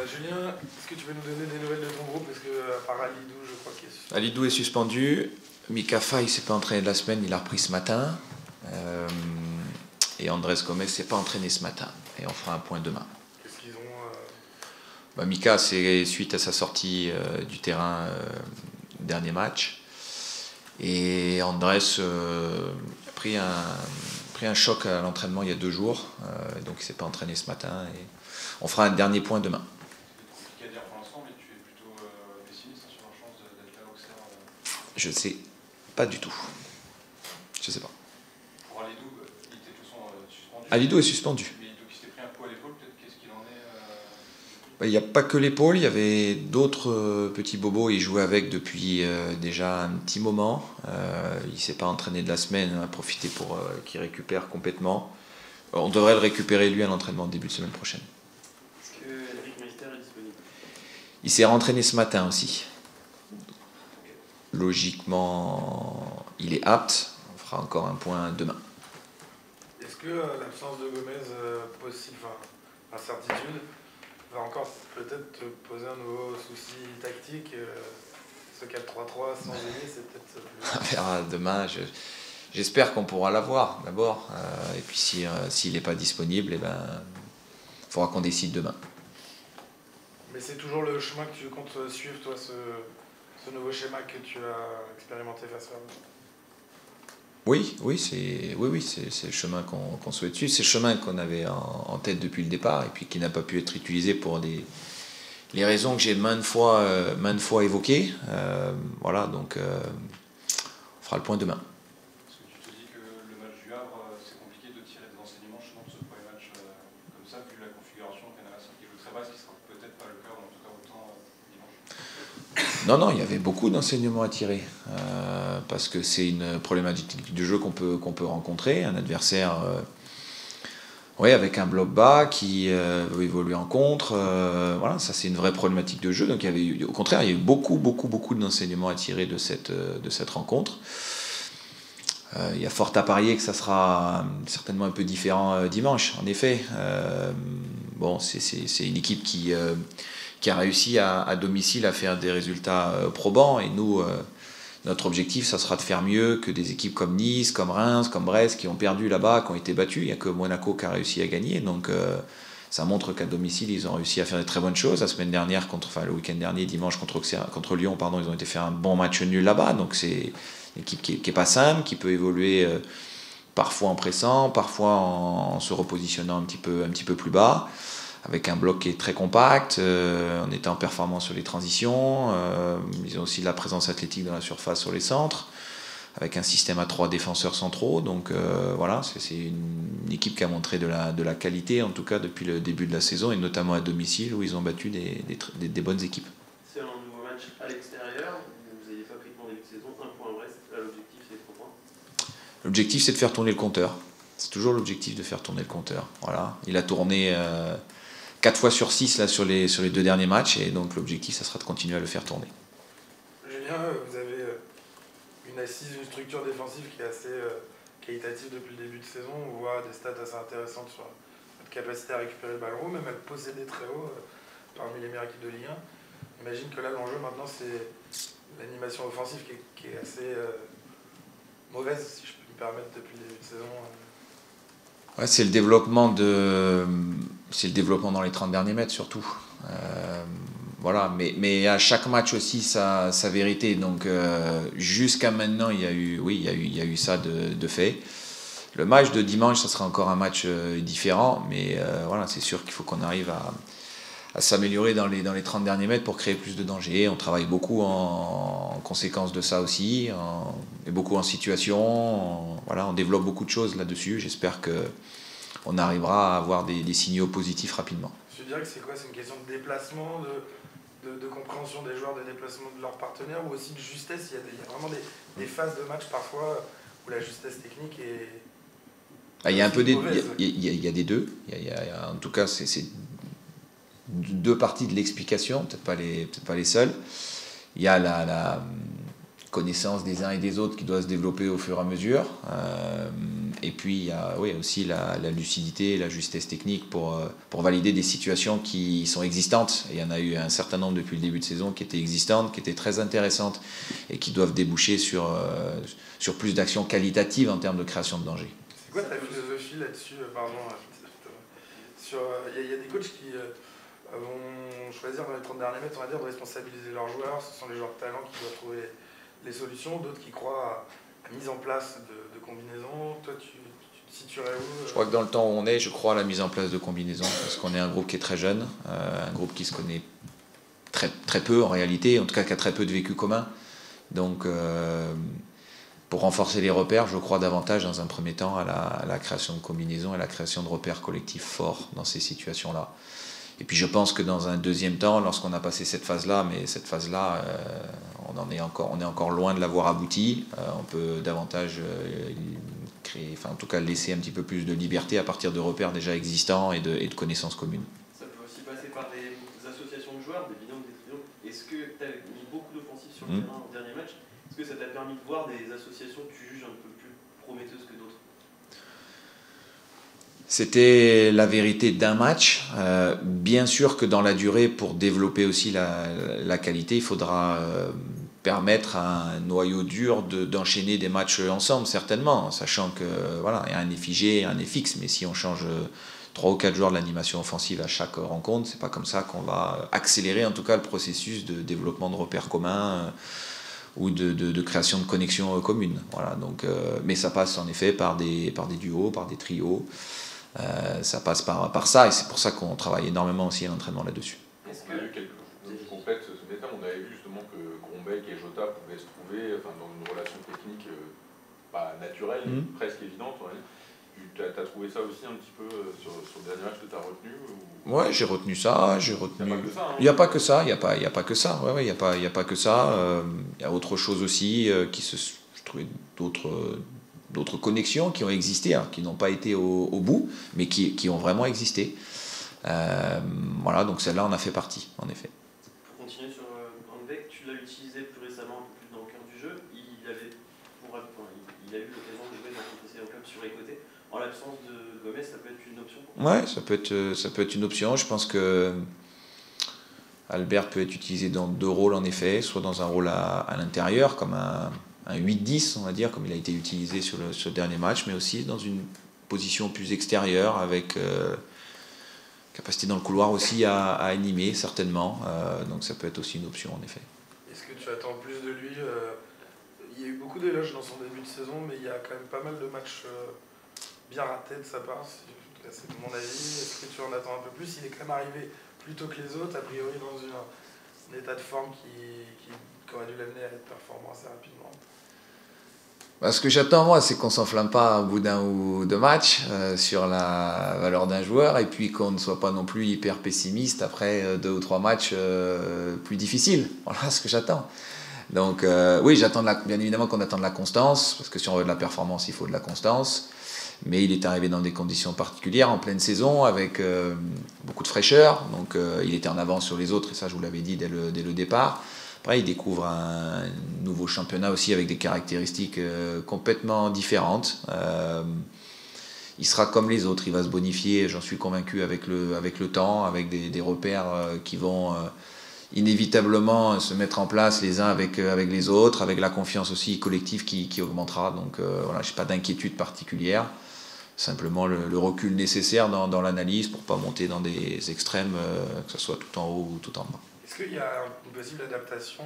Julien, est-ce que tu peux nous donner des nouvelles de ton groupe? Parce que, à part Alidou, je crois qu'il est suspendu. Alidou est suspendu. Mika Faye ne s'est pas entraîné de la semaine, il a repris ce matin. Et Andrés Gomez ne s'est pas entraîné ce matin. Et on fera un point demain. Qu'est-ce qu'ils ont Mika, c'est suite à sa sortie du terrain dernier match. Et Andrés a pris un choc à l'entraînement il y a 2 jours. Donc il ne s'est pas entraîné ce matin. Et on fera un dernier point demain. C'est compliqué à dire pour l'instant, mais tu es plutôt pessimiste sur leur chance d'être là au Auxerre. Je ne sais pas du tout. Je ne sais pas. Pour Alidou, il était de toute façon suspendu. Alidou est suspendu. Mais donc il s'était pris un coup à l'épaule, peut-être qu'est-ce qu'il en est Il n'y a pas que l'épaule, il y avait d'autres petits bobos, il jouait avec depuis déjà un petit moment. Il ne s'est pas entraîné de la semaine, on a profité pour qu'il récupère complètement. On devrait le récupérer lui à l'entraînement début de semaine prochaine. Est-ce que Henrik Meister est disponible? Il s'est rentraîné ce matin aussi. Logiquement, il est apte. On fera encore un point demain. Est-ce que l'absence de Gomez possible, enfin, incertitude, va encore peut-être te poser un nouveau souci tactique? Ce 4-3-3 sans ailier, c'est peut-être On verra demain. J'espère qu'on pourra l'avoir d'abord. Et puis s'il n'est pas disponible, il faudra qu'on décide demain. Mais c'est toujours le chemin que tu comptes suivre, toi, ce nouveau schéma que tu as expérimenté face à eux? Oui, c'est le chemin qu'on souhaite suivre. C'est le chemin qu'on avait en tête depuis le départ et puis qui n'a pas pu être utilisé pour les raisons que j'ai maintes fois évoquées. Voilà, donc on fera le point demain. Est-ce que tu te dis que le match du Havre, c'est compliqué de tirer des enseignements justement de ce premier match comme ça, vu la configuration Canal qui joue très bas, ce qui ne sera peut-être pas le cas, ou en tout cas autant dimanche? Non, il y avait beaucoup d'enseignements à tirer. Parce que c'est une problématique de jeu qu'on peut rencontrer. Un adversaire avec un bloc bas qui veut évoluer en contre. Voilà, ça c'est une vraie problématique de jeu. Donc au contraire, il y a eu beaucoup d'enseignements à tirer de cette rencontre. Il y a fort à parier que ça sera certainement un peu différent dimanche, en effet. C'est une équipe qui a réussi à domicile à faire des résultats probants. Et nous, notre objectif, ça sera de faire mieux que des équipes comme Nice, comme Reims, comme Brest, qui ont perdu là-bas, qui ont été battus. Il n'y a que Monaco qui a réussi à gagner. Donc ça montre qu'à domicile, ils ont réussi à faire de très bonnes choses. La semaine dernière, le week-end dernier, dimanche, contre Lyon, ils ont été faire un bon match nul là-bas. Donc c'est une équipe qui n'est pas simple, qui peut évoluer parfois en pressant, parfois en se repositionnant un petit peu plus bas, avec un bloc qui est très compact, en étant performant sur les transitions. Ils ont aussi de la présence athlétique dans la surface sur les centres, avec un système à 3 défenseurs centraux. Donc voilà, c'est une équipe qui a montré de la qualité, en tout cas depuis le début de la saison, et notamment à domicile, où ils ont battu des bonnes équipes. C'est un nouveau match à l'extérieur. Vous n'avez pas pris pour début de saison, 1 point à Brest. Là, l'objectif, c'est 3 points. L'objectif, c'est de faire tourner le compteur. C'est toujours l'objectif de faire tourner le compteur. Voilà. Il a tourné 4 fois sur 6 là, sur les 2 derniers matchs, et donc l'objectif, ça sera de continuer à le faire tourner. Julien, vous avez une assise, une structure défensive qui est assez qualitative depuis le début de saison. On voit des stats assez intéressantes sur votre capacité à récupérer le ballon, même à le posséder très haut parmi les meilleures équipes de Ligue 1. J'imagine que là, l'enjeu maintenant, c'est l'animation offensive qui est assez mauvaise, si je peux me permettre, depuis le début de saison. Ouais, c'est le développement dans les 30 derniers mètres surtout. Voilà, mais à chaque match aussi sa vérité. Donc jusqu'à maintenant, il y a eu ça de fait. Le match de dimanche, ça sera encore un match différent, mais voilà, c'est sûr qu'il faut qu'on arrive à s'améliorer dans les 30 derniers mètres pour créer plus de danger. On travaille beaucoup en conséquence de ça aussi, et beaucoup en situation. Voilà, on développe beaucoup de choses là-dessus. J'espère qu'on arrivera à avoir des signaux positifs rapidement. Je dirais que c'est quoi? C'est une question de déplacement, de compréhension des joueurs, de déplacement de leurs partenaires, ou aussi de justesse. Il y a vraiment des phases de match parfois où la justesse technique est... Il y a un peu il y a des deux. En tout cas, c'est 2 parties de l'explication, peut-être pas les seules. Il y a la connaissance des uns et des autres qui doit se développer au fur et à mesure. Et puis il y a aussi la lucidité, la justesse technique pour valider des situations qui sont existantes. Et il y en a eu un certain nombre depuis le début de saison qui étaient existantes, qui étaient très intéressantes et qui doivent déboucher sur plus d'actions qualitatives en termes de création de danger. C'est quoi ta philosophie là-dessus? Pardon. Il y a des coachs qui vont choisir dans les 30 derniers mètres, on va dire, de responsabiliser leurs joueurs. Ce sont les joueurs de talent qui doivent trouver les solutions. D'autres qui croient à la mise en place de combinaisons. Toi, tu te situerais où? Je crois que dans le temps où on est, je crois à la mise en place de combinaisons, parce qu'on est un groupe qui est très jeune, un groupe qui se connaît très, très peu en réalité, en tout cas qui a très peu de vécu commun. Donc, pour renforcer les repères, je crois davantage dans un premier temps à la création de combinaisons et à la création de repères collectifs forts dans ces situations-là. Et puis je pense que dans un deuxième temps, lorsqu'on a passé cette phase-là, mais cette phase-là, on est encore loin de l'avoir abouti, on peut davantage créer, enfin en tout cas laisser un petit peu plus de liberté à partir de repères déjà existants et de connaissances communes. Ça peut aussi passer par des associations de joueurs, des binômes, des trios. Est-ce que tu as mis beaucoup d'offensifs sur le terrain au dernier match? Est-ce que ça t'a permis de voir des associations que tu juges un peu plus prometteuses que d'autres? C'était la vérité d'un match. Bien sûr que dans la durée, pour développer aussi la qualité, il faudra permettre à un noyau dur d'enchaîner des matchs ensemble, certainement, sachant que voilà, rien n'est figé, rien n'est fixe, mais si on change 3 ou 4 joueurs de l'animation offensive à chaque rencontre, c'est pas comme ça qu'on va accélérer en tout cas le processus de développement de repères communs ou de création de connexions communes. Voilà, donc, mais ça passe en effet par des duos, par des trios. Ça passe par ça, et c'est pour ça qu'on travaille énormément aussi à l'entraînement là-dessus. Est-ce qu'il y a eu quelque chose qui complète ce méta? On avait vu justement que Grombeck et Jota pouvaient se trouver dans une relation technique pas naturelle, presque évidente. Tu as trouvé ça aussi un petit peu sur le dernier match que tu as retenu ou... Ouais, j'ai retenu ça. Il n'y a pas que ça. Il n'y a pas que ça. Ouais, il n'y a pas que ça. Il y a autre chose aussi je trouvais d'autres connexions qui ont existé, hein, qui n'ont pas été au bout, mais qui ont vraiment existé. Voilà, donc celle-là en a fait partie, en effet. Pour continuer sur Grombeck, tu l'as utilisé plus récemment, un peu plus dans le cœur du jeu. Il a eu l'occasion de jouer dans son précédent club sur les côtés. En l'absence de Gomez, ça peut être une option pour toi? Ouais, ça peut être une option. Je pense que Albert peut être utilisé dans 2 rôles, en effet, soit dans un rôle à l'intérieur, comme un 8-10, on va dire, comme il a été utilisé sur le dernier match, mais aussi dans une position plus extérieure, avec capacité dans le couloir aussi à animer, certainement. Donc ça peut être aussi une option, en effet. Est-ce que tu attends plus de lui? Il y a eu beaucoup d'éloges dans son début de saison, mais il y a quand même pas mal de matchs bien ratés de sa part, c'est mon avis. Est-ce que tu en attends un peu plus? Il est quand même arrivé plus tôt que les autres, a priori dans un état de forme qui aurait dû l'amener à être performant assez rapidement. Ce que j'attends, moi, c'est qu'on ne s'enflamme pas au bout d'un ou 2 matchs sur la valeur d'un joueur, et puis qu'on ne soit pas non plus hyper pessimiste après 2 ou 3 matchs plus difficiles. Voilà ce que j'attends. Donc oui, j'attends bien évidemment qu'on attend de la constance, parce que si on veut de la performance, il faut de la constance. Mais il est arrivé dans des conditions particulières, en pleine saison, avec beaucoup de fraîcheur. Donc il était en avance sur les autres, et ça je vous l'avais dit dès le départ. Après, il découvre un nouveau championnat aussi avec des caractéristiques complètement différentes. Il sera comme les autres, il va se bonifier, j'en suis convaincu, avec le temps, avec des repères qui vont inévitablement se mettre en place les uns avec les autres, avec la confiance aussi collective qui augmentera. Donc voilà, je n'ai pas d'inquiétude particulière, simplement le recul nécessaire dans l'analyse pour ne pas monter dans des extrêmes, que ce soit tout en haut ou tout en bas. Est-ce qu'il y a une possible adaptation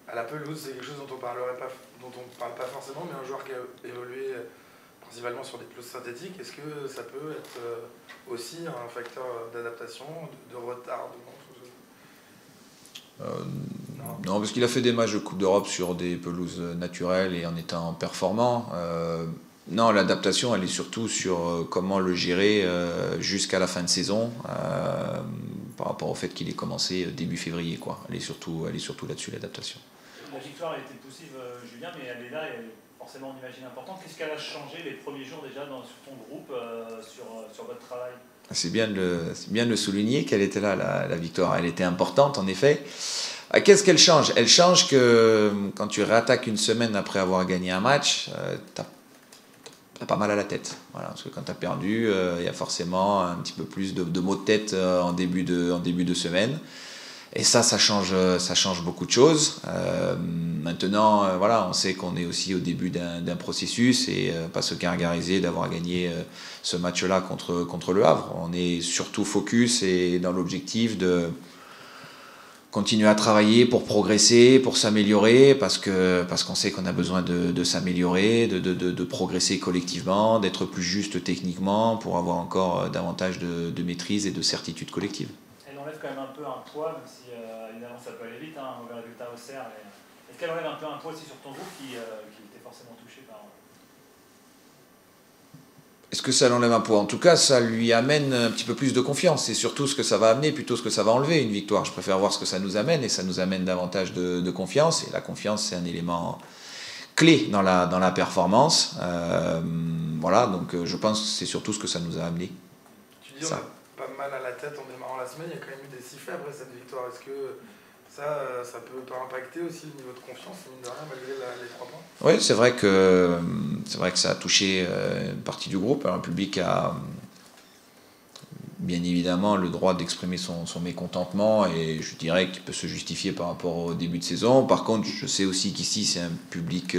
à la pelouse? C'est quelque chose dont on parle pas forcément, mais un joueur qui a évolué principalement sur des pelouses synthétiques, est-ce que ça peut être aussi un facteur d'adaptation, de retard Non, parce qu'il a fait des matchs de Coupe d'Europe sur des pelouses naturelles et en étant performant. Non, l'adaptation, elle est surtout sur comment le gérer jusqu'à la fin de saison, par rapport au fait qu'il ait commencé début février, quoi. Elle est surtout là-dessus, l'adaptation. La victoire, elle était poussive, Julien, mais elle est là, et forcément, on imagine importante. Qu'est-ce qu'elle a changé les premiers jours déjà sur ton groupe, sur votre travail? C'est bien de le souligner qu'elle était là, la victoire. Elle était importante, en effet. Qu'est-ce qu'elle change? Elle change que quand tu réattaques une semaine après avoir gagné un match, t'as t'as pas mal à la tête. Voilà, parce que quand t'as perdu, il y a forcément un petit peu plus de maux de tête en début de semaine. Et ça change beaucoup de choses. Maintenant, voilà, on sait qu'on est aussi au début d'un processus et pas se gargariser d'avoir gagné ce match-là contre le Havre. On est surtout focus et dans l'objectif de continuer à travailler pour progresser, pour s'améliorer, parce qu'on sait qu'on a besoin de s'améliorer, de progresser collectivement, d'être plus juste techniquement pour avoir encore davantage de maîtrise et de certitude collective. Elle enlève quand même un peu un poids, même si évidemment ça peut aller vite, un mauvais résultat au CER. Est-ce qu'elle enlève un peu un poids aussi sur ton groupe qui était forcément touché par... Est-ce que ça l'enlève un poids? En tout cas, ça lui amène un petit peu plus de confiance. C'est surtout ce que ça va amener plutôt ce que ça va enlever, une victoire. Je préfère voir ce que ça nous amène et ça nous amène davantage de confiance. Et la confiance, c'est un élément clé dans la performance. Voilà, donc je pense que c'est surtout ce que ça nous a amené. Tu dis ça. On a pas mal à la tête en démarrant la semaine, il y a quand même eu des sifflets après cette victoire. Est-ce que ça peut pas impacter aussi le niveau de confiance, mine de rien, malgré les 3 points? Oui, c'est vrai que ça a touché une partie du groupe. Alors, le public a bien évidemment le droit d'exprimer son mécontentement et je dirais qu'il peut se justifier par rapport au début de saison. Par contre, je sais aussi qu'ici, c'est un public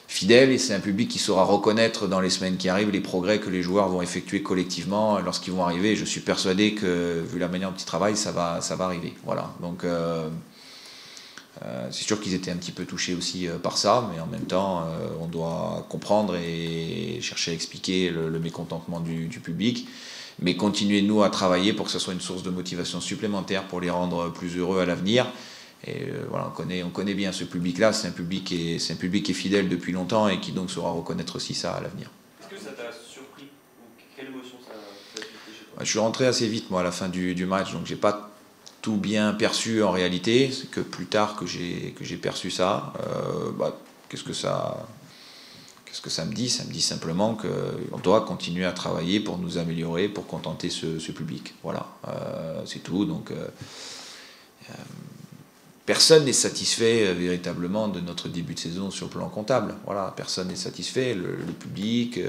fidèle et c'est un public qui saura reconnaître dans les semaines qui arrivent les progrès que les joueurs vont effectuer collectivement lorsqu'ils vont arriver. Je suis persuadé que, vu la manière dont ils travaillent, ça va arriver. Voilà. Donc, c'est sûr qu'ils étaient un petit peu touchés aussi par ça, mais en même temps, on doit comprendre et chercher à expliquer le mécontentement du public, mais continuer, nous, à travailler pour que ce soit une source de motivation supplémentaire pour les rendre plus heureux à l'avenir. Et voilà, on connaît bien ce public-là, c'est un public qui est fidèle depuis longtemps et qui donc saura reconnaître aussi ça à l'avenir. Est-ce que ça t'a surpris ou quelle émotion ça a suscité chez toi? Je suis rentré assez vite, moi, à la fin du match, donc j'ai pas tout bien perçu en réalité. C'est que plus tard que j'ai perçu ça. Qu'est-ce que ça me dit? Ça me dit simplement qu'on doit continuer à travailler pour nous améliorer, pour contenter ce public. Voilà, c'est tout. Donc personne n'est satisfait véritablement de notre début de saison sur le plan comptable. Voilà, personne n'est satisfait. Le public,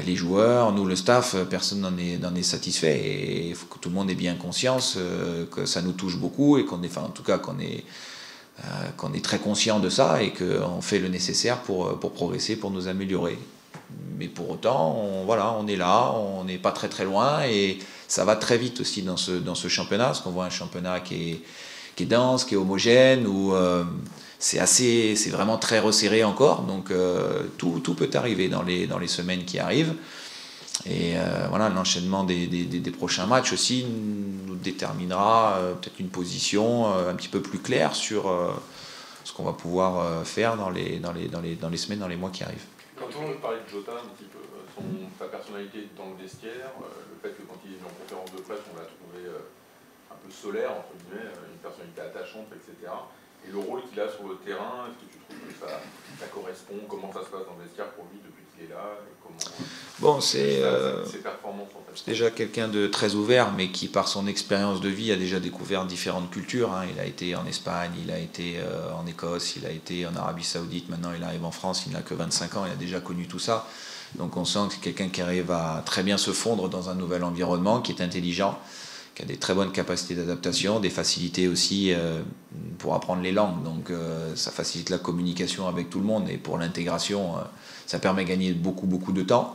les joueurs, nous le staff, personne n'en est satisfait. Et il faut que tout le monde ait bien conscience que ça nous touche beaucoup et qu'on est très conscient de ça et qu'on fait le nécessaire pour progresser, pour nous améliorer. Mais pour autant, on est là, on n'est pas très très loin et ça va très vite aussi dans ce championnat, parce qu'on voit un championnat qui est dense, qui est homogène, où c'est vraiment très resserré encore, donc tout peut arriver dans les semaines qui arrivent. Et voilà, l'enchaînement des prochains matchs aussi nous déterminera peut-être une position un petit peu plus claire sur ce qu'on va pouvoir faire dans les semaines, dans les mois qui arrivent. Quand on veut parler de Jota un petit peu, sa personnalité dans le vestiaire, le fait que quand il est venu en conférence de presse, on l'a trouvé un peu solaire, entre guillemets, une personnalité attachante, etc. Et le rôle qu'il a sur le terrain, est-ce que tu trouves que ça correspond? Comment ça se passe dans le vestiaire pour lui depuis qu'il est là? Et comment, ses performances, en fait. C'est déjà quelqu'un de très ouvert, mais qui, par son expérience de vie, a déjà découvert différentes cultures. Hein. Il a été en Espagne, il a été en Écosse, il a été en Arabie Saoudite, maintenant il arrive en France, il n'a que 25 ans, il a déjà connu tout ça. Donc on sent que c'est quelqu'un qui arrive à très bien se fondre dans un nouvel environnement, qui est intelligent, qui a des très bonnes capacités d'adaptation, des facilités aussi pour apprendre les langues. Donc ça facilite la communication avec tout le monde et pour l'intégration, ça permet de gagner beaucoup de temps.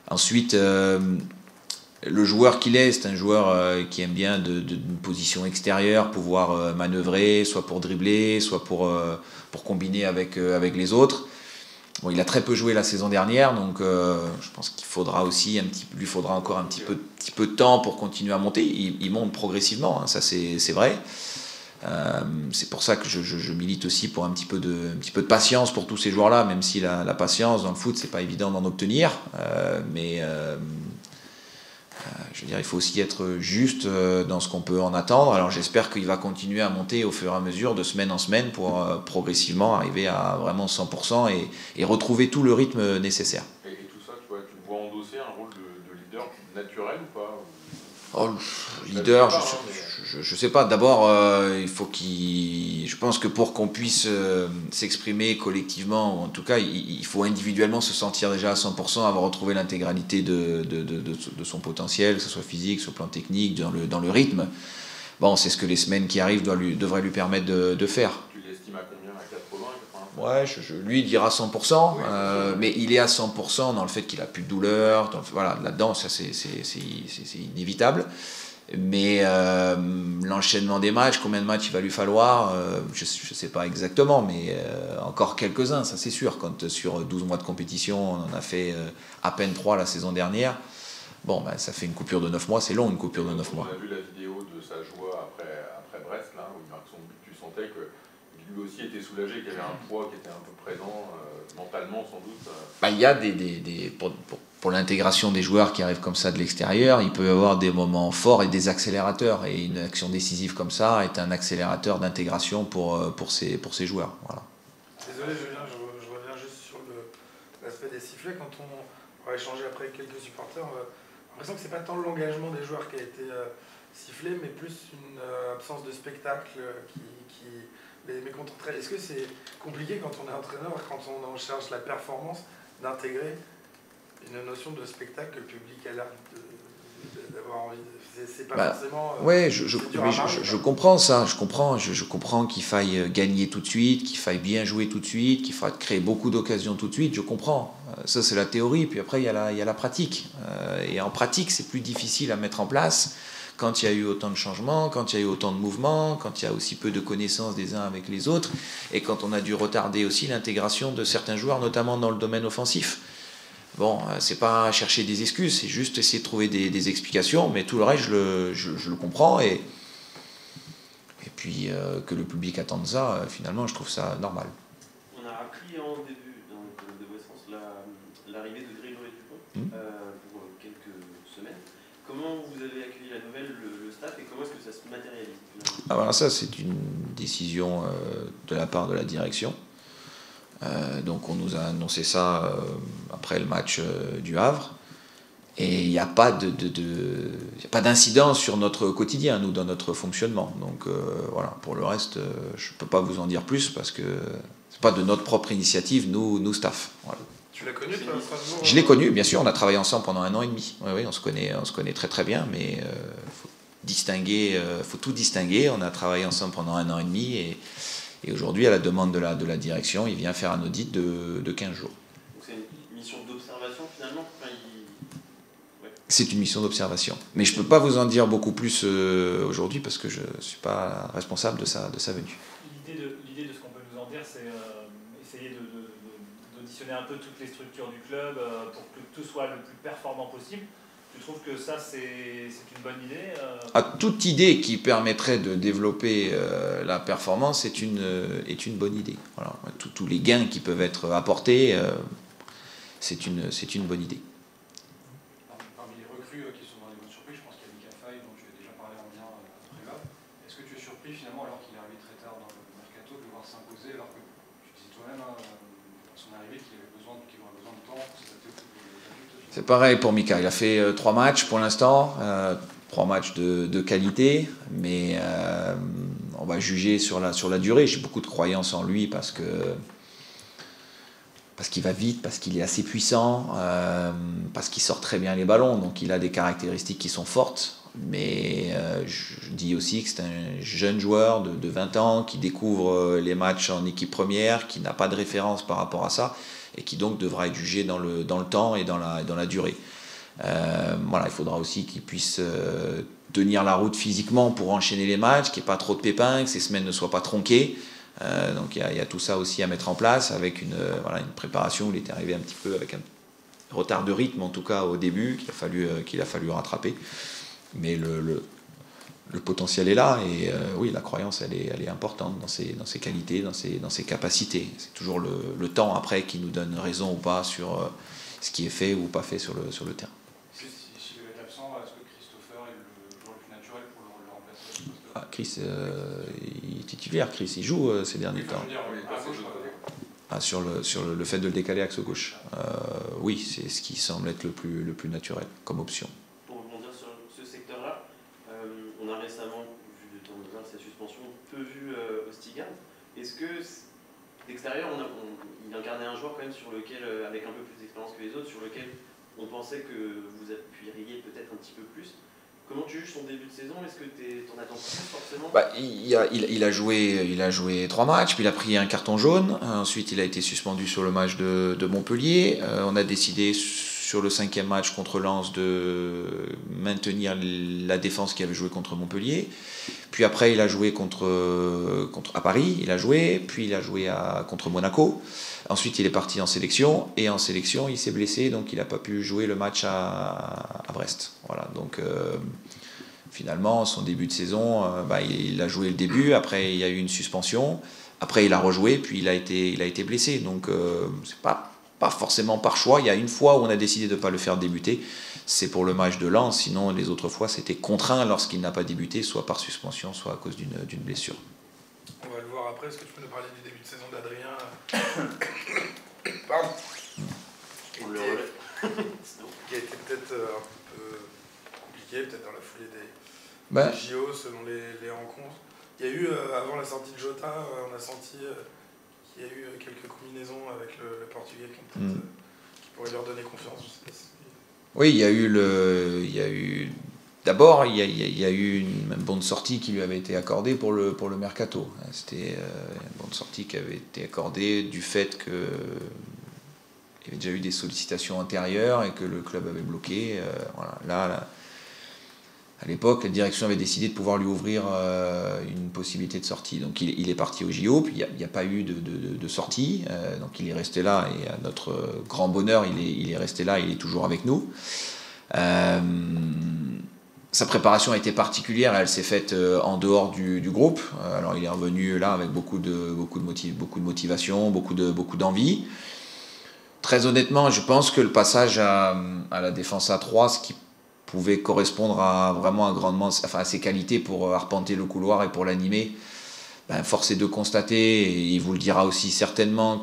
Ensuite, le joueur qu'il est, c'est un joueur qui aime bien d'une position extérieure, pouvoir manœuvrer, soit pour dribbler, soit pour combiner avec les autres. Bon, il a très peu joué la saison dernière, donc je pense qu'il faudra aussi lui faudra encore un petit peu de temps pour continuer à monter. Il monte progressivement, hein, ça c'est vrai. C'est pour ça que je milite aussi pour un petit peu de patience pour tous ces joueurs-là, même si la patience dans le foot, c'est pas évident d'en obtenir. Mais je veux dire, il faut aussi être juste dans ce qu'on peut en attendre. Alors j'espère qu'il va continuer à monter au fur et à mesure, de semaine en semaine, pour progressivement arriver à vraiment 100% et retrouver tout le rythme nécessaire. Et tout ça, tu le vois endosser un rôle de leader naturel ou pas? Leader, je sais pas. D'abord, il faut je pense que pour qu'on puisse s'exprimer collectivement, en tout cas, il faut individuellement se sentir déjà à 100%, avoir retrouvé l'intégralité de son potentiel, que ce soit physique, sur le plan technique, dans le rythme. Bon, c'est ce que les semaines qui arrivent devraient lui permettre de faire. Tu l'estimes à combien? À 80, 80? Ouais, lui, il dira 100%, mais il est à 100% dans le fait qu'il a plus de douleur. Voilà, là-dedans, ça c'est inévitable. Mais l'enchaînement des matchs, combien de matchs il va lui falloir, je ne sais pas exactement, mais encore quelques-uns, ça c'est sûr. Quand sur 12 mois de compétition, on en a fait à peine 3 la saison dernière, bon, ben, ça fait une coupure de 9 mois, c'est long une coupure de 9 mois. On a vu la vidéo de sa joie après Brest, là, où il marque son but, tu sentais que lui aussi était soulagé, qu'il y avait un poids qui était un peu présent, mentalement sans doute. Bah, il y a pour l'intégration des joueurs qui arrivent comme ça de l'extérieur, il peut y avoir des moments forts et des accélérateurs. Et une action décisive comme ça est un accélérateur d'intégration pour ces joueurs. Voilà. Désolé Julien, je reviens juste sur l'aspect des sifflets. Quand on a échangé après avec quelques supporters, on a l'impression que c'est pas tant l'engagement des joueurs qui a été sifflé, mais plus une absence de spectacle qui les mécontenterait. Est-ce que c'est compliqué quand on est entraîneur, quand on en cherche la performance, d'intégrer une notion de spectacle que le public a l'air d'avoir envie de... C'est pas forcément... Ouais, je comprends ça, je comprends qu'il faille gagner tout de suite, qu'il faille bien jouer tout de suite, qu'il faille créer beaucoup d'occasions tout de suite, je comprends. Ça c'est la théorie, puis après il y a la pratique. Et en pratique c'est plus difficile à mettre en place quand il y a eu autant de changements, quand il y a eu autant de mouvements, quand il y a aussi peu de connaissances des uns avec les autres, et quand on a dû retarder aussi l'intégration de certains joueurs, notamment dans le domaine offensif. Bon, c'est pas chercher des excuses, c'est juste essayer de trouver des explications, mais tout le reste, je le comprends, et puis que le public attende ça, finalement, je trouve ça normal. On a appris en début de Westens l'arrivée de Grégory Dupont pour quelques semaines. Comment vous avez accueilli la nouvelle, le staff, et comment est-ce que ça se matérialise? Alors ça, c'est une décision de la part de la direction. Donc on nous a annoncé ça après le match du Havre, et il n'y a pas d'incidence sur notre quotidien, nous, dans notre fonctionnement. Donc voilà, pour le reste, je ne peux pas vous en dire plus parce que c'est pas de notre propre initiative, nous staff. Voilà. Tu l'as connu, toi, Strasbourg? Je l'ai connu, bien sûr, on a travaillé ensemble pendant 1 an et demi. Oui, on se connaît très très bien, mais faut tout distinguer. On a travaillé ensemble pendant 1 an et demi, et aujourd'hui, à la demande de la direction, il vient faire un audit de 15 jours. Donc c'est une mission d'observation finalement? C'est une mission d'observation. Mais je ne peux pas vous en dire beaucoup plus aujourd'hui parce que je ne suis pas responsable de sa venue. L'idée de ce qu'on peut nous en dire, c'est essayer d'auditionner un peu toutes les structures du club pour que tout soit le plus performant possible. Tu trouves que ça, c'est une bonne idée toute idée qui permettrait de développer la performance est une bonne idée. Voilà. Tous les gains qui peuvent être apportés, c'est une bonne idée. Parmi les recrues qui sont dans les bonnes surprises, je pense qu'il y a Mika Faye, dont tu as déjà parlé en bien après là. Est-ce que tu es surpris finalement, alors qu'il est arrivé très tard dans le mercato, de le voir s'imposer, alors que tu disais toi-même à son arrivée qu'il aurait besoin de temps pour s'adapter au football? C'est pareil pour Mika, il a fait 3 matchs pour l'instant, 3 matchs de qualité, mais on va juger sur la durée. J'ai beaucoup de croyance en lui parce qu'il va vite, parce qu'il est assez puissant, parce qu'il sort très bien les ballons, donc il a des caractéristiques qui sont fortes. Mais je dis aussi que c'est un jeune joueur de 20 ans qui découvre les matchs en équipe première, qui n'a pas de référence par rapport à ça, et qui donc devra être jugé dans le temps et dans la durée. Voilà, il faudra aussi qu'il puisse tenir la route physiquement pour enchaîner les matchs, qu'il n'y ait pas trop de pépins, que ces semaines ne soient pas tronquées. Donc il y a tout ça aussi à mettre en place avec une préparation où il était arrivé un petit peu avec un retard de rythme, en tout cas au début, qu'il a fallu rattraper. Mais le potentiel est là, et oui, la croyance elle est importante dans ses qualités, dans ses capacités. C'est toujours le temps après qui nous donne raison ou pas sur ce qui est fait ou pas fait sur le terrain. Si il est absent, est-ce que Christopher est le joueur le plus naturel pour le remplacer? Chris, il est titulaire, Chris, il joue ces derniers temps. Sur le fait de le décaler axe gauche. Oui, c'est ce qui semble être le plus naturel comme option. Pour rebondir sur ce secteur-là, récemment, vu de ton sa suspension, peu vu au Stigard. Est-ce que d'extérieur, il incarnait un joueur quand même sur lequel, avec un peu plus d'expérience que les autres, sur lequel on pensait que vous appuieriez peut-être un petit peu plus. Comment tu juges son début de saison? Est-ce que t'en attends plus forcément? Il a joué 3 matchs, puis il a pris un carton jaune. Ensuite, il a été suspendu sur le match de Montpellier. On a décidé sur le 5e match contre Lens de maintenir la défense qui avait joué contre Montpellier. Puis après, il a joué à Paris, il a joué, puis il a joué contre Monaco. Ensuite, il est parti en sélection, et en sélection, il s'est blessé, donc il n'a pas pu jouer le match à Brest. Voilà, donc finalement, son début de saison, il a joué le début, après il y a eu une suspension, après il a rejoué, puis il a été blessé. Donc c'est pas forcément par choix. Il y a une fois où on a décidé de ne pas le faire débuter, c'est pour le match de Lens, sinon les autres fois c'était contraint lorsqu'il n'a pas débuté, soit par suspension, soit à cause d'une blessure. On va le voir après. Est-ce que tu peux nous parler du début de saison d'Adrien? Pardon. On le relève. Qui a été peut-être un peu compliqué, peut-être dans la foulée des JO, selon les rencontres. Il y a eu, avant la sortie de Jota, on a senti qu'il y a eu quelques combinaisons avec le Portugais qui pourraient leur donner confiance. Je sais pas si... Oui, il y a eu d'abord, il y a eu une bonne sortie qui lui avait été accordée pour le mercato. C'était une bonne sortie qui avait été accordée du fait qu'il y avait déjà eu des sollicitations antérieures et que le club avait bloqué. Voilà. Là, à l'époque, la direction avait décidé de pouvoir lui ouvrir une possibilité de sortie. Donc il est parti au JO, puis il n'y a pas eu de sortie. Donc il est resté là, et à notre grand bonheur, il est resté là, il est toujours avec nous. Sa préparation a été particulière, elle s'est faite en dehors du groupe. Alors il est revenu là avec beaucoup de motivation, beaucoup d'envie. Très honnêtement, je pense que le passage à la défense à 3, ce qui pouvait correspondre vraiment à ses qualités pour arpenter le couloir et pour l'animer, force est de constater, et il vous le dira aussi certainement,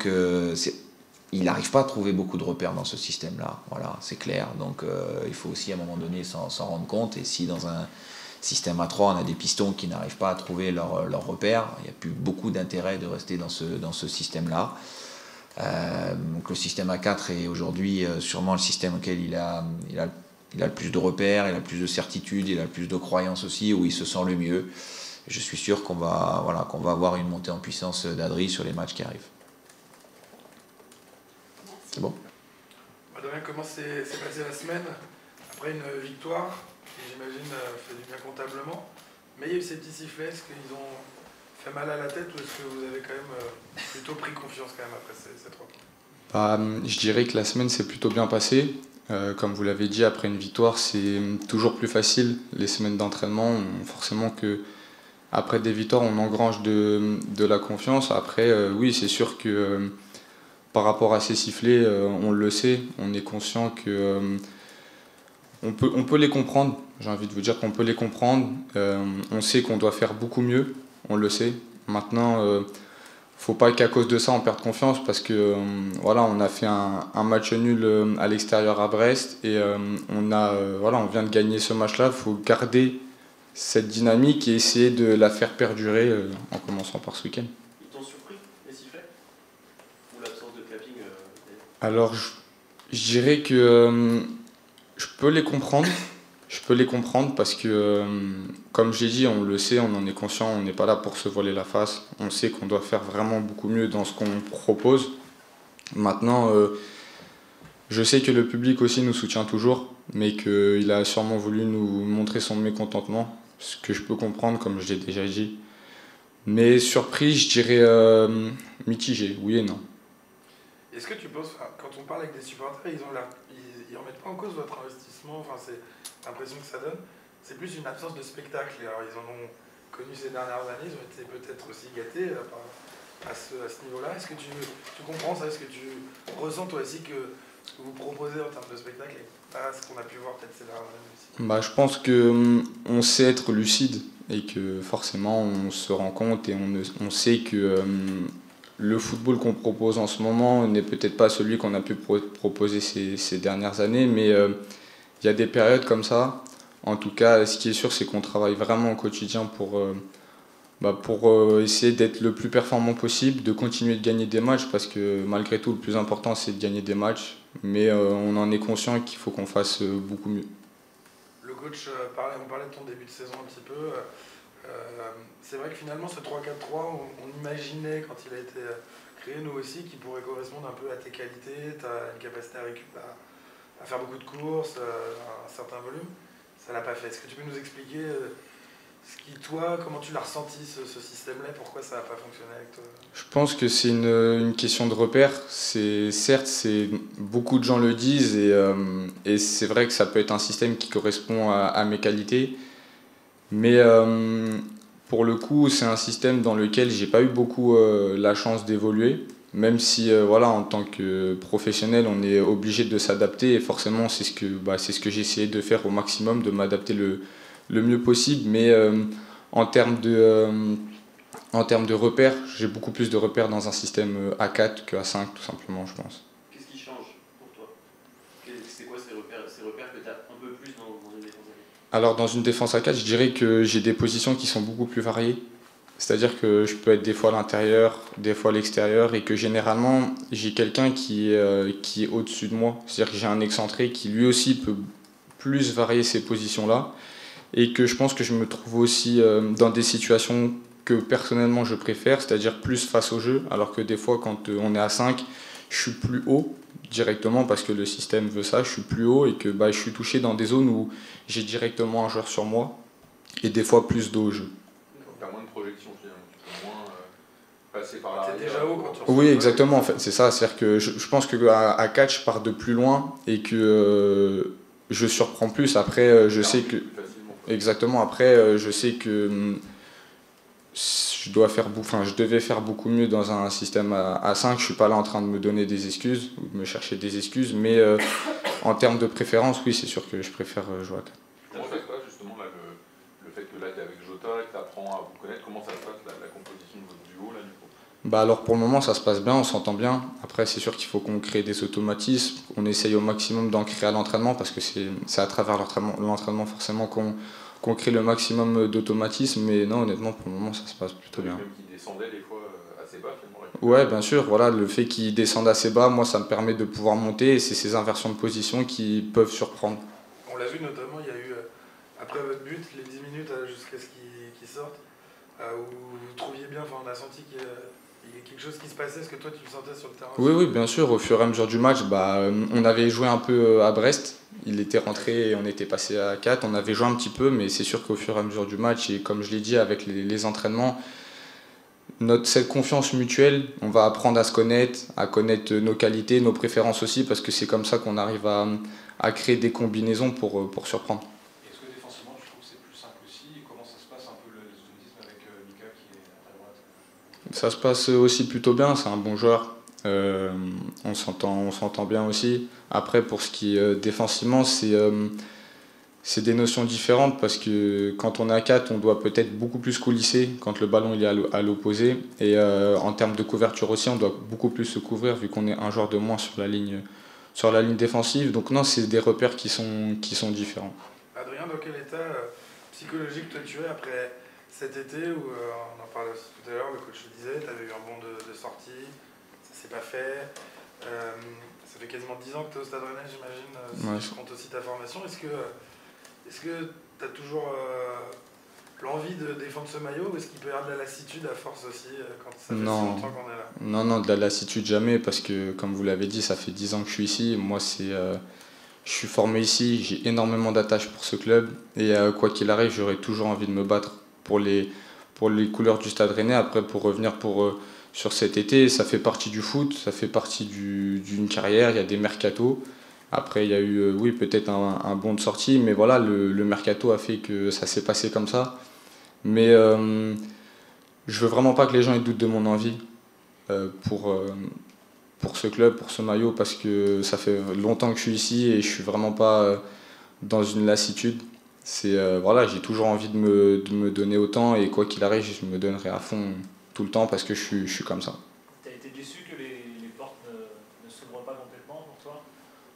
il n'arrive pas à trouver beaucoup de repères dans ce système-là. Voilà, c'est clair. Donc il faut aussi à un moment donné s'en rendre compte. Et si dans un système à 3, on a des pistons qui n'arrivent pas à trouver leurs repères, il n'y a plus beaucoup d'intérêt de rester dans ce système-là. Donc le système à 4 est aujourd'hui sûrement le système auquel il a le plus de repères, il a le plus de certitude, il a le plus de croyances aussi, où il se sent le mieux. Je suis sûr qu'on va avoir une montée en puissance d'Adri sur les matchs qui arrivent. C'est bon. Adrien, comment s'est passée la semaine après une victoire qui, j'imagine, fait du bien comptablement, mais il y a eu ces petits sifflets? Est-ce qu'ils ont fait mal à la tête, ou est-ce que vous avez quand même plutôt pris confiance quand même après ces 3 points? Je dirais que la semaine s'est plutôt bien passée. Comme vous l'avez dit, après une victoire, c'est toujours plus facile. Les semaines d'entraînement, forcément que après des victoires, on engrange de la confiance. Après, oui, c'est sûr que par rapport à ces sifflets, on le sait, on est conscient que on peut les comprendre. J'ai envie de vous dire qu'on peut les comprendre. On sait qu'on doit faire beaucoup mieux, on le sait. Maintenant, faut pas qu'à cause de ça on perde confiance, parce que on a fait un match nul à l'extérieur à Brest, et on vient de gagner ce match-là. Il faut garder cette dynamique et essayer de la faire perdurer en commençant par ce week-end. Ils t'ont surpris, les sifflets? Ou l'absence de clapping Alors, je dirais que je peux les comprendre. Je peux les comprendre parce que, comme j'ai dit, on le sait, on en est conscient, on n'est pas là pour se voiler la face. On sait qu'on doit faire vraiment beaucoup mieux dans ce qu'on propose. Maintenant, je sais que le public aussi nous soutient toujours, mais qu'il a sûrement voulu nous montrer son mécontentement, ce que je peux comprendre, comme je l'ai déjà dit. Mais surpris, je dirais mitigé, oui et non. Est-ce que tu penses, quand on parle avec des supporters, ils remettent pas en cause votre investissement, c'est l'impression que ça donne, c'est plus une absence de spectacle. Alors ils en ont connu ces dernières années, ils ont été peut-être aussi gâtés à ce niveau-là. Est-ce que tu comprends ça? Est-ce que tu ressens toi aussi que ce que vous proposez en termes de spectacle n'est pas ce qu'on a pu voir peut-être ces dernières années aussi? Je pense qu'on sait être lucide, et que forcément on se rend compte, et on sait que le football qu'on propose en ce moment n'est peut-être pas celui qu'on a pu proposer ces dernières années, mais il y a des périodes comme ça, En tout cas, ce qui est sûr, c'est qu'on travaille vraiment au quotidien pour essayer d'être le plus performant possible, de continuer de gagner des matchs, parce que malgré tout, le plus important, c'est de gagner des matchs. Mais on en est conscient qu'il faut qu'on fasse beaucoup mieux. Le coach, on parlait de ton début de saison un petit peu. C'est vrai que finalement, ce 3-4-3, on imaginait quand il a été créé, nous aussi, qu'il pourrait correspondre un peu à tes qualités. Tu as une capacité à faire beaucoup de courses, un certain volume. Ça l'a pas fait. Est-ce que tu peux nous expliquer comment tu l'as ressenti ce système-là, pourquoi ça n'a pas fonctionné avec toi? Je pense que c'est une question de repère. Certes, beaucoup de gens le disent et c'est vrai que ça peut être un système qui correspond à mes qualités. Mais pour le coup, c'est un système dans lequel j'ai pas eu beaucoup la chance d'évoluer. Même si en tant que professionnel, on est obligé de s'adapter et forcément c'est ce que j'ai essayé de faire au maximum, de m'adapter le mieux possible. Mais en termes de repères, j'ai beaucoup plus de repères dans un système A4 que A5 tout simplement, je pense. Qu'est-ce qui change pour toi? C'est quoi ces repères que tu as un peu plus dans une défense A4? Alors dans une défense A4, je dirais que j'ai des positions qui sont beaucoup plus variées. C'est-à-dire que je peux être des fois à l'intérieur, des fois à l'extérieur, et que généralement j'ai quelqu'un qui est au-dessus de moi. C'est-à-dire que j'ai un excentré qui lui aussi peut plus varier ces positions-là, et que je pense que je me trouve aussi dans des situations que personnellement je préfère, c'est-à-dire plus face au jeu, alors que des fois quand on est à 5, je suis plus haut directement parce que le système veut ça, je suis plus haut et que je suis touché dans des zones où j'ai directement un joueur sur moi, et des fois plus d'eau au jeu. T'as moins de projection finalement, tu peux moins passer par l'arrière. T'es déjà haut quand tu reçois. Oui, exactement, en fait, c'est ça. C'est-à-dire que je pense qu'à 4, je pars de plus loin et que je surprends plus. Après, je sais que. Exactement, après, je sais que je devais faire beaucoup mieux dans un système à 5. Je suis pas là en train de me donner des excuses ou de me chercher des excuses, mais en termes de préférence, oui, c'est sûr que je préfère jouer à 4. Comment ça se passe justement là, le fait que là tu es avec Jota et que tu apprends à vous connaître, comment ça se passe la composition de votre duo là du coup? Alors pour le moment ça se passe bien, on s'entend bien. Après c'est sûr qu'il faut qu'on crée des automatismes. On essaye au maximum d'en créer à l'entraînement parce que c'est à travers l'entraînement forcément qu'on crée le maximum d'automatismes. Mais non, honnêtement pour le moment ça se passe plutôt bien. Même qui descendait des fois assez bas finalement. Ouais, bien sûr, voilà, le fait qu'il descende assez bas, moi ça me permet de pouvoir monter et c'est ces inversions de position qui peuvent surprendre. On l'a vu notamment, il y a eu, après votre but, les 10 minutes jusqu'à ce qu'il sorte, où vous trouviez bien, on a senti qu'il y a quelque chose qui se passait, est-ce que toi tu le sentais sur le terrain? Oui, bien sûr, au fur et à mesure du match, on avait joué un peu à Brest, il était rentré et on était passé à 4, on avait joué un petit peu, mais c'est sûr qu'au fur et à mesure du match, et comme je l'ai dit avec les entraînements, cette confiance mutuelle, on va apprendre à se connaître, à connaître nos qualités, nos préférences aussi, parce que c'est comme ça qu'on arrive à créer des combinaisons pour surprendre. Est-ce que défensivement tu trouves que c'est plus simple aussi? Comment ça se passe un peu les automatismes avec Mika qui est à ta droite? Ça se passe aussi plutôt bien, c'est un bon joueur, on s'entend bien aussi. Après pour ce qui est défensivement, c'est des notions différentes parce que quand on est à 4, on doit peut-être beaucoup plus coulisser quand le ballon il est à l'opposé. Et en termes de couverture aussi, on doit beaucoup plus se couvrir vu qu'on est un joueur de moins sur la ligne défensive. Donc non, c'est des repères qui sont différents. Adrien, dans quel état psychologique toi tu es après cet été où, on en parlait aussi tout à l'heure, le coach le disait, tu avais eu un bon de sortie, ça s'est pas fait. Ça fait quasiment 10 ans que tu es au Stade Rennais, j'imagine, si je compte aussi ta formation. Est-ce que tu as toujours l'envie de défendre ce maillot ou est-ce qu'il peut y avoir de la lassitude à force aussi quand ça fait si longtemps qu'on est là? Non, de la lassitude jamais parce que comme vous l'avez dit, ça fait 10 ans que je suis ici. Moi, je suis formé ici, j'ai énormément d'attaches pour ce club et quoi qu'il arrive, j'aurai toujours envie de me battre pour les couleurs du Stade Rennais. Après, pour revenir sur cet été, ça fait partie du foot, ça fait partie d'une carrière, il y a des mercatos. Après, il y a eu, oui, peut-être un bond de sortie, mais voilà, le mercato a fait que ça s'est passé comme ça. Mais je veux vraiment pas que les gens aient doute de mon envie pour ce club, pour ce maillot, parce que ça fait longtemps que je suis ici et je suis vraiment pas dans une lassitude. Voilà, j'ai toujours envie de me donner autant et quoi qu'il arrive, je me donnerai à fond tout le temps parce que je suis comme ça. Tu as été déçu que les portes ne s'ouvrent pas complètement pour toi?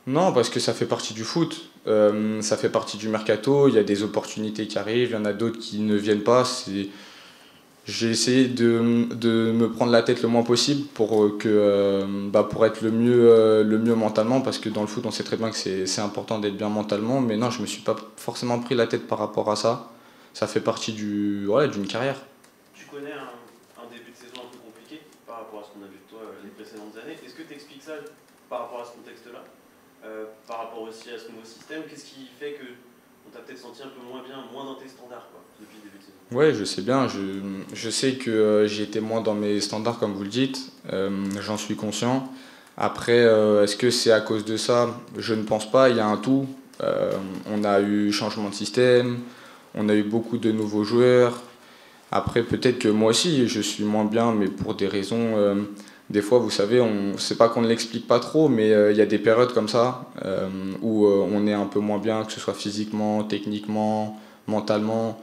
Non, parce que ça fait partie du foot. Ça fait partie du mercato. Il y a des opportunités qui arrivent, il y en a d'autres qui ne viennent pas. J'ai essayé de me prendre la tête le moins possible pour être le mieux mentalement, parce que dans le foot, on sait très bien que c'est important d'être bien mentalement. Mais non, je me suis pas forcément pris la tête par rapport à ça. Ça fait partie d'une carrière. Tu connais un début de saison un peu compliqué par rapport à ce qu'on a vu de toi les précédentes années. Est-ce que tu expliques ça par rapport à ce contexte-là, par rapport aussi à ce nouveau système? Qu'est-ce qui fait que on t'a peut-être senti un peu moins bien, moins dans tes standards quoi, depuis le début de saison? Ouais, je sais bien. Je sais que j'ai été moins dans mes standards, comme vous le dites. J'en suis conscient. Après, est-ce que c'est à cause de ça? Je ne pense pas. Il y a un tout. On a eu changement de système. On a eu beaucoup de nouveaux joueurs. Après, peut-être que moi aussi, je suis moins bien, mais pour des raisons... des fois, vous savez, c'est pas qu'on ne l'explique pas trop, mais il y a des périodes comme ça où on est un peu moins bien, que ce soit physiquement, techniquement, mentalement.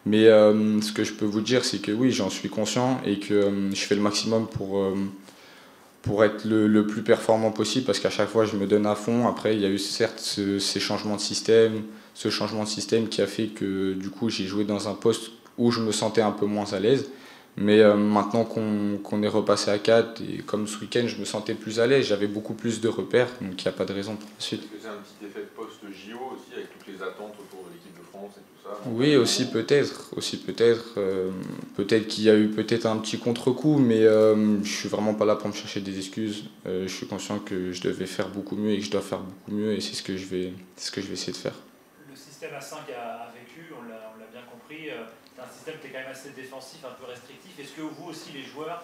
Mais ce que je peux vous dire, c'est que oui, j'en suis conscient et que je fais le maximum pour être le plus performant possible, parce qu'à chaque fois, je me donne à fond. Après, il y a eu certes ce changement de système qui a fait que du coup, j'ai joué dans un poste où je me sentais un peu moins à l'aise. Mais maintenant qu'on est repassé à 4, et comme ce week-end, je me sentais plus à l'aise, j'avais beaucoup plus de repères, donc il n'y a pas de raison pour la suite. Est-ce que c'est un petit effet post-JO aussi, avec toutes les attentes autour de l'équipe de France et tout ça? Oui, aussi peut-être. Peut-être qu'il y a eu peut-être un petit contre-coup, mais je suis vraiment pas là pour me chercher des excuses. Je suis conscient que je devais faire beaucoup mieux et que je dois faire beaucoup mieux, et c'est ce que je vais essayer de faire. Le système à 5 a vécu, on l'a bien compris. C'est un système qui est quand même assez défensif, un peu restrictif. Est-ce que vous aussi, les joueurs,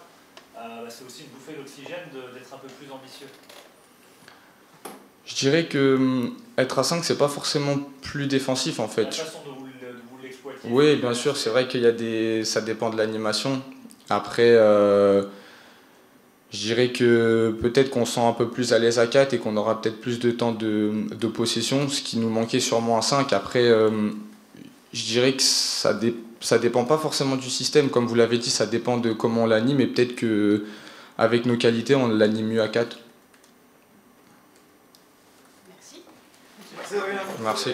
c'est aussi une bouffée d'oxygène d'être un peu plus ambitieux? Je dirais que être à 5, c'est pas forcément plus défensif en fait. La façon de vous l'exploiter. Oui, bien sûr, c'est vrai qu'il y a ça dépend de l'animation. Après, je dirais que peut-être qu'on se sent un peu plus à l'aise à 4 et qu'on aura peut-être plus de temps de possession, ce qui nous manquait sûrement à 5. Après, je dirais que ça dépend pas forcément du système. Comme vous l'avez dit, ça dépend de comment on l'anime, et peut-être qu'avec nos qualités, on l'anime mieux à 4. Merci. Merci. Merci.